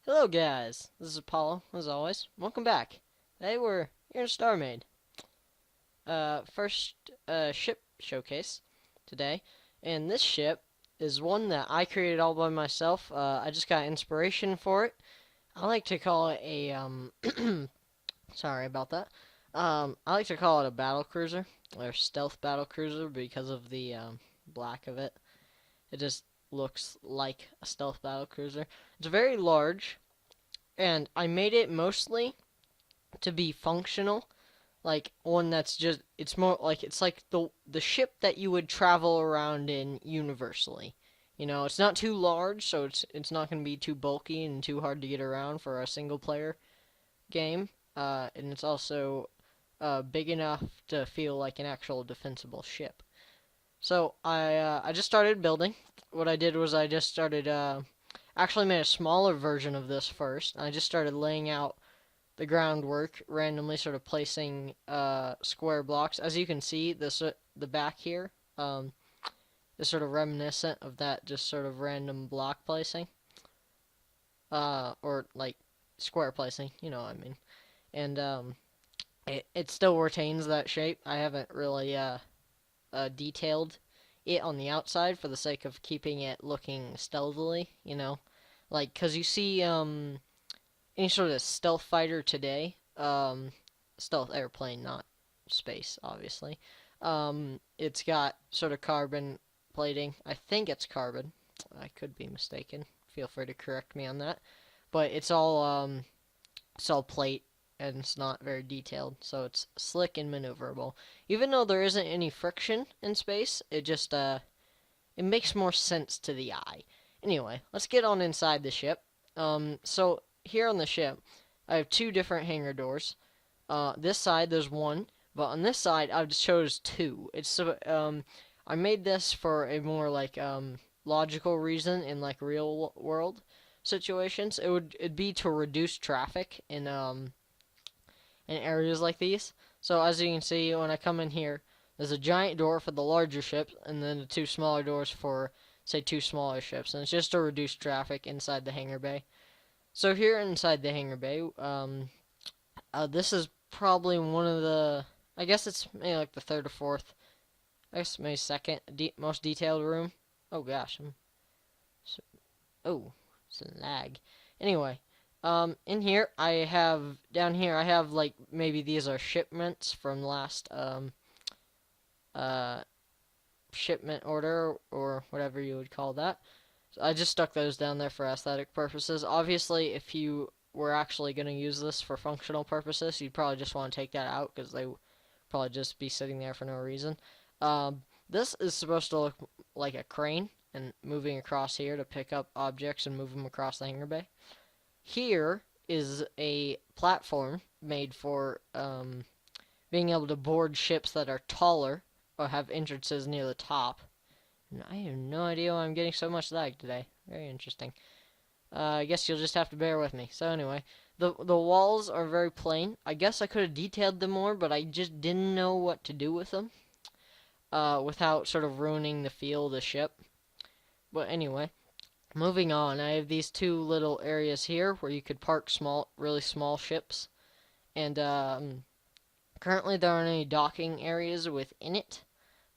Hello guys, this is Apollo, as always. Welcome back. Today we're here in Starmade. First ship showcase today. And this ship is one that I created all by myself. I just got inspiration for it. I like to call it a, sorry about that. I like to call it a battlecruiser, or stealth battlecruiser, because of the, black of it. It just looks like a stealth battlecruiser. It's very large, and I made it mostly to be functional, like one that's just it's more like it's like the ship that you would travel around in universally. It's not too large, so it's not going to be too bulky and too hard to get around for a single player game. And it's also big enough to feel like an actual defensible ship. So I just started building. What I did was I just started actually made a smaller version of this first. I just started laying out the groundwork, randomly sort of placing square blocks. As you can see, the back here is sort of reminiscent of that, just sort of random block placing, or like square placing. You know what I mean? And it still retains that shape. I haven't really detailed it on the outside for the sake of keeping it looking stealthily. Like, cause you see any sort of stealth fighter today, stealth airplane, not space, obviously. It's got sort of carbon plating. I think it's carbon. I could be mistaken. Feel free to correct me on that. But it's all plate, and it's not very detailed, so it's slick and maneuverable. Even though there isn't any friction in space, it makes more sense to the eye. Anyway, let's get on inside the ship. So here on the ship, I have two different hangar doors. This side there's one, but on this side I just chose two. I made this for a more like logical reason in like real world situations. It'd be to reduce traffic in areas like these. So as you can see, when I come in here, there's a giant door for the larger ships, and then the two smaller doors for, say, two smaller ships. And it's just to reduce traffic inside the hangar bay. So here inside the hangar bay, this is probably one of the, I guess it's maybe like the third or fourth, I guess maybe second most detailed room. Oh gosh, oh, it's a lag. Anyway, in here down here I have like maybe these are shipments from last uh, shipment order or whatever you would call that. So I just stuck those down there for aesthetic purposes. Obviously, if you were actually going to use this for functional purposes, you'd probably just want to take that out because they would probably just be sitting there for no reason. This is supposed to look like a crane and moving across here to pick up objects and move them across the hangar bay. Here is a platform made for being able to board ships that are taller or have entrances near the top. And I have no idea why I'm getting so much lag today. Very interesting. I guess you'll just have to bear with me. So anyway, the walls are very plain. I guess I could have detailed them more, but I just didn't know what to do with them without sort of ruining the feel of the ship. But anyway, moving on, I have these two little areas here where you could park really small ships. And currently there aren't any docking areas within it,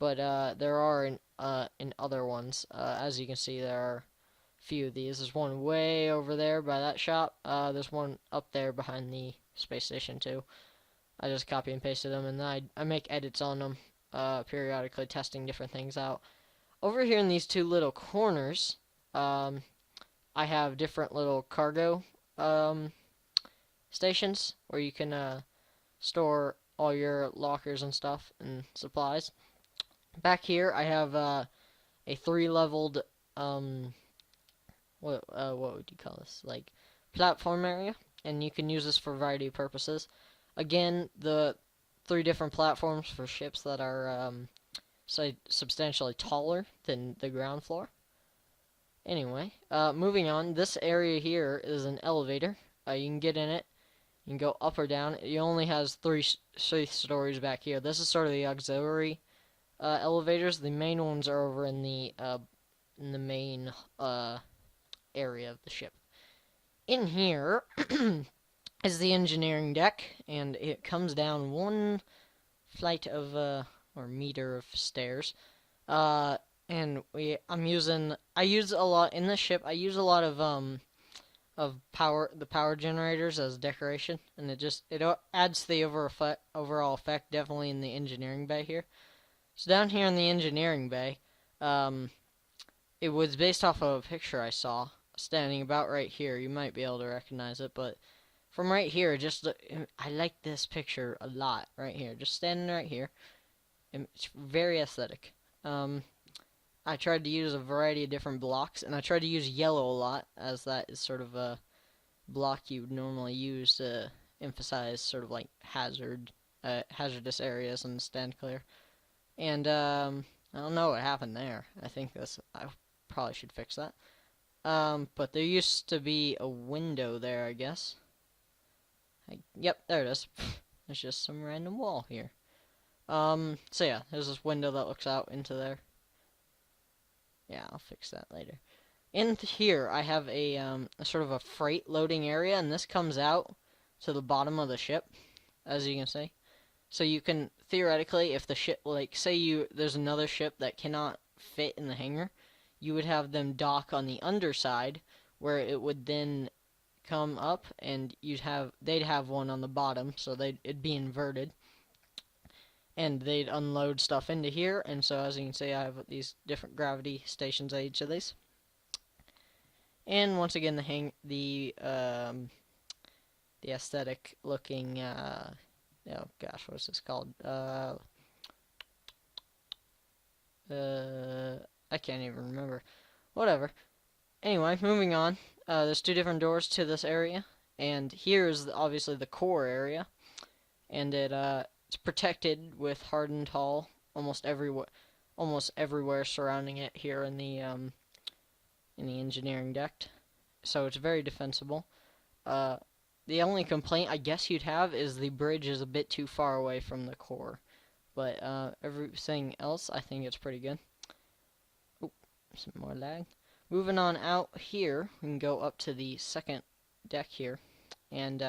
but there are in other ones. As you can see, there are a few of these. There's one way over there by that shop. There's one up there behind the space station too. I just copy and pasted them, and then I make edits on them periodically, testing different things out. Over here in these two little corners, I have different little cargo stations where you can store all your lockers and stuff and supplies. Back here, I have a three-leveled what would you call this? Like platform area, and you can use this for a variety of purposes. Again, the three different platforms for ships that are substantially taller than the ground floor. Anyway, moving on, this area here is an elevator. You can get in it. You can go up or down. It only has three stories back here. This is sort of the auxiliary elevators. The main ones are over in the main area of the ship. In here is the engineering deck, and it comes down one flight of or meter of stairs. Uh, and I use a lot in this ship. I use a lot of the power generators as decoration, and it adds to the overall effect. Definitely in the engineering bay here. So down here in the engineering bay, um, it was based off of a picture I saw standing about right here. You might be able to recognize it, but from right here, I like this picture a lot right here. Just standing right here, and it's very aesthetic. Um, I tried to use a variety of different blocks, and I tried to use yellow a lot, as that is sort of a block you would normally use to emphasize sort of like hazardous areas and stand clear. And I don't know what happened there. I probably should fix that. But there used to be a window there, I guess. Yep, there it is. There's just some random wall here. So yeah, there's this window that looks out into there. Yeah, I'll fix that later. In here, I have a sort of a freight loading area, and this comes out to the bottom of the ship, as you can see. So you can, theoretically, if the ship, like, there's another ship that cannot fit in the hangar, you would have them dock on the underside, where it would then come up, and they'd have one on the bottom, so it'd be inverted. And they'd unload stuff into here, and so as you can see, I have these different gravity stations at each of these. And once again, the aesthetic looking oh gosh, what's this called? I can't even remember. Whatever. Anyway, moving on. There's two different doors to this area, and here is obviously the core area, and it's protected with hardened hull almost everywhere surrounding it here in the engineering deck. So it's very defensible. The only complaint I guess you'd have is the bridge is a bit too far away from the core. But everything else, I think it's pretty good. Oop, some more lag. Moving on out here, we can go up to the second deck here. And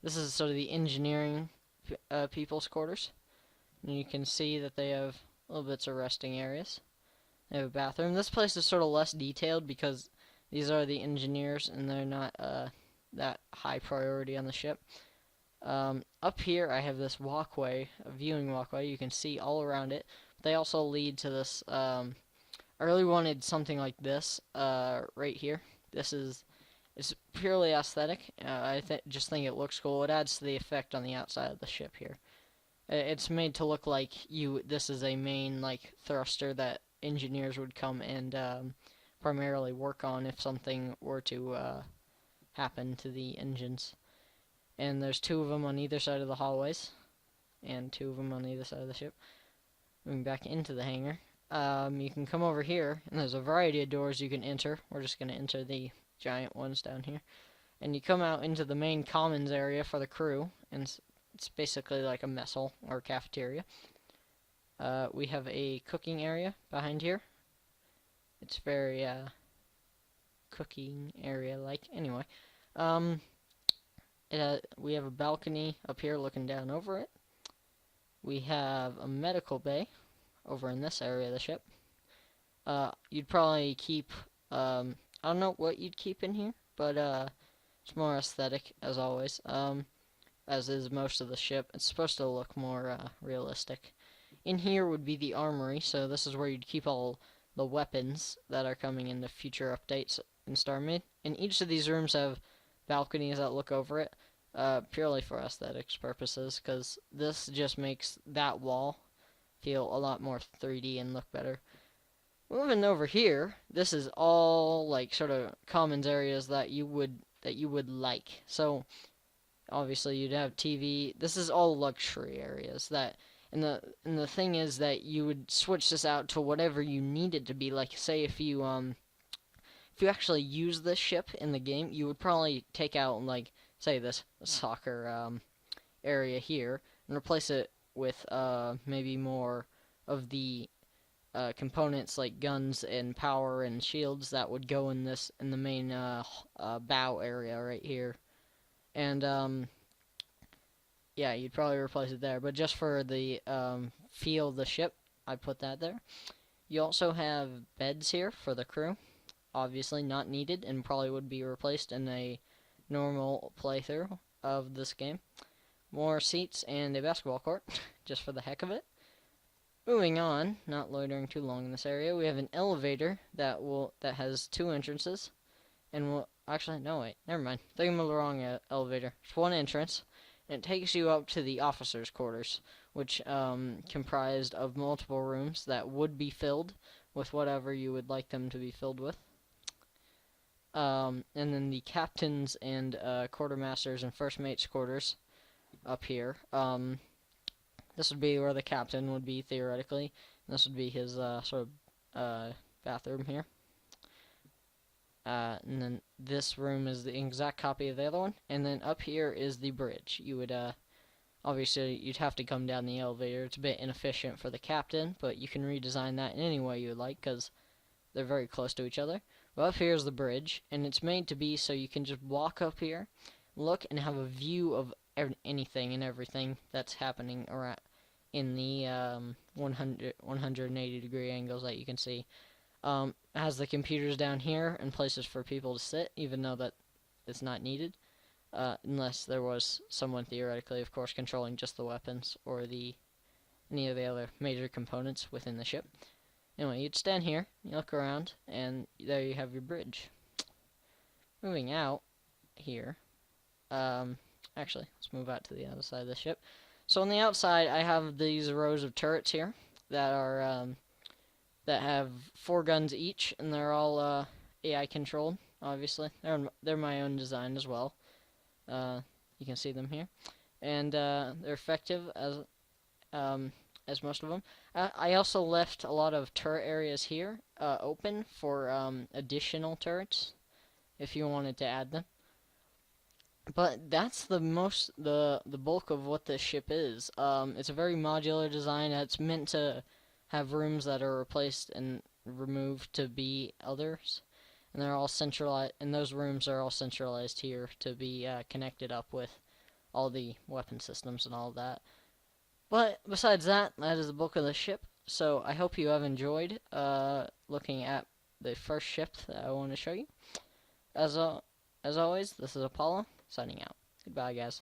this is sort of the engineering people's quarters. And you can see that they have little bits of resting areas. They have a bathroom. This place is sort of less detailed because these are the engineers and they're not that high priority on the ship. Up here I have this walkway, a viewing walkway. You can see all around it. They also lead to this, I really wanted something like this right here. It's purely aesthetic. Just think it looks cool. It adds to the effect on the outside of the ship here. It's made to look like this is a main like thruster that engineers would come and primarily work on if something were to happen to the engines. And there's two of them on either side of the hallways, and two of them on either side of the ship. Moving back into the hangar, you can come over here, and there's a variety of doors you can enter. We're just going to enter the giant ones down here. And you come out into the main commons area for the crew, and it's basically like a mess hall or cafeteria. We have a cooking area behind here. It's very cooking area like. Anyway, we have a balcony up here looking down over it. We have a medical bay over in this area of the ship. You'd probably keep, I don't know what you'd keep in here, but it's more aesthetic as always, as is most of the ship. It's supposed to look more realistic. In here would be the armory, so this is where you'd keep all the weapons that are coming into future updates in Starmade. And each of these rooms have balconies that look over it, purely for aesthetics purposes, because this just makes that wall feel a lot more 3D and look better. Moving over here, this is all like sort of commons areas that you would like. So obviously you'd have TV. This is all luxury areas that. And the thing is that you would switch this out to whatever you need it to be. Like, say if you actually use this ship in the game, you would probably take out, like, say this soccer area here and replace it with maybe more of the components like guns and power and shields that would go in the main bow area right here. And yeah, you'd probably replace it there. But just for the feel of the ship, I put that there. You also have beds here for the crew. Obviously not needed and probably would be replaced in a normal playthrough of this game. More seats and a basketball court, just for the heck of it. Moving on, not loitering too long in this area, we have an elevator that has two entrances, and will actually no wait, never mind. I think I'm on the wrong elevator. It's one entrance, and it takes you up to the officers' quarters, which comprised of multiple rooms that would be filled with whatever you would like them to be filled with. And then the captains and quartermasters and first mates' quarters up here. This would be where the captain would be theoretically. And this would be his sort of bathroom here. And then this room is the exact copy of the other one. And then up here is the bridge. You would obviously you'd have to come down the elevator. It's a bit inefficient for the captain, but you can redesign that in any way you would like because they're very close to each other. Well, up here is the bridge, and it's made to be so you can just walk up here, look, and have a view of anything and everything that's happening around in the 180 degree angles that you can see. It has the computers down here and places for people to sit, even though that it's not needed, unless there was someone theoretically, of course, controlling just the weapons or any of the other major components within the ship. Anyway, you'd stand here, you look around, and there you have your bridge. Moving out here, actually, let's move out to the other side of the ship. So on the outside, I have these rows of turrets here that are that have 4 guns each, and they're all AI controlled. Obviously, they're my own design as well. You can see them here, and they're effective as most of them. I also left a lot of turret areas here open for additional turrets if you wanted to add them. But that's the bulk of what this ship is. It's a very modular design. It's meant to have rooms that are replaced and removed to be others, and they're all centralized. And those rooms are all centralized here to be connected up with all the weapon systems and all of that. But besides that, that is the bulk of the ship. So I hope you have enjoyed looking at the first ship that I want to show you. As always, this is Apollo, signing out. Goodbye, guys.